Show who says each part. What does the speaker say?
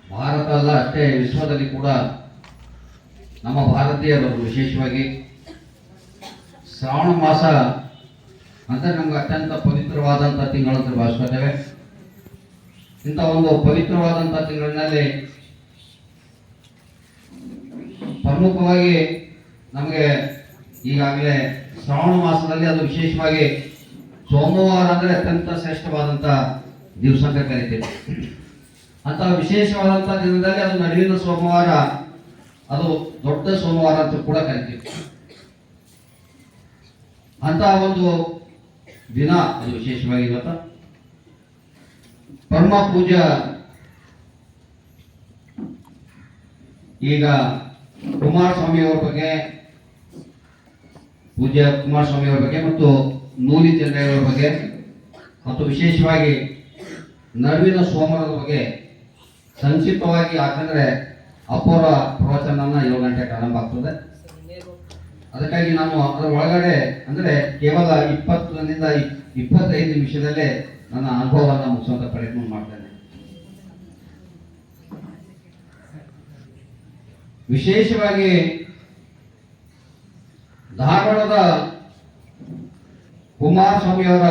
Speaker 1: ಭಾರತ ಅಲ್ಲ ಅಷ್ಟೇ ವಿಶ್ವದಲ್ಲಿ ಕೂಡ ನಮ್ಮ ಭಾರತೀಯರು ವಿಶೇಷವಾಗಿ ಶ್ರಾವಣ ಮಾಸ ಅಂದರೆ ನಮ್ಗೆ ಅತ್ಯಂತ ಪವಿತ್ರವಾದಂಥ ತಿಂಗಳು ಅಂತ ಭಾವಿಸ್ಕೊತೇವೆ. ಇಂಥ ಒಂದು ಪವಿತ್ರವಾದಂಥ ತಿಂಗಳಿನಲ್ಲಿ ಪ್ರಮುಖವಾಗಿ ನಮಗೆ ಈಗಾಗಲೇ ಶ್ರಾವಣ ಮಾಸದಲ್ಲಿ ಅದು ವಿಶೇಷವಾಗಿ ಸೋಮವಾರ ಅಂದರೆ ಅತ್ಯಂತ ಶ್ರೇಷ್ಠವಾದಂಥ ದಿವಸ ಅಂತ ಕರಿತೀವಿ. ಅಂತ ವಿಶೇಷವಾದಂಥ ದಿನದಲ್ಲಿ ಅದು ನಡುವಿನ ಸೋಮವಾರ, ಅದು ದೊಡ್ಡ ಸೋಮವಾರ ಅಂತ ಕೂಡ ಕರಿತೀವಿ. ಅಂತ ಒಂದು ದಿನ ಅದು ವಿಶೇಷವಾಗಿ ಇವತ್ತು ಪರಮ ಪೂಜಾ ಈಗ ಕುಮಾರಸ್ವಾಮಿಯವರ ಬಗ್ಗೆ, ಪೂಜ್ಯ ಕುಮಾರಸ್ವಾಮಿಯವರ ಬಗ್ಗೆ ಮತ್ತು ನೂಲಿ ಚಂದ್ರಯ್ಯವರ ಬಗ್ಗೆ ಮತ್ತು ವಿಶೇಷವಾಗಿ ನಡುವಿನ ಸೋಮವಾರದ ಬಗ್ಗೆ ಸಂಕ್ಷಿಪ್ತವಾಗಿ, ಯಾಕಂದ್ರೆ ಅಪೂರ್ವ ಪ್ರವಚನ 7 ಗಂಟೆಗೆ ಆರಂಭ ಆಗ್ತದೆ. ಅದಕ್ಕಾಗಿ ನಾನು ಅದರ ಒಳಗಡೆ ಅಂದರೆ ಕೇವಲ 20 ರಿಂದ 25 ನಿಮಿಷದಲ್ಲೇ ನನ್ನ ಅನುಭವವನ್ನು ಮುಗಿಸುವಂತ ಪ್ರಯತ್ನ ಮಾಡ್ತೇನೆ. ವಿಶೇಷವಾಗಿ ಧಾರವಾಡದ ಕುಮಾರಸ್ವಾಮಿಯವರ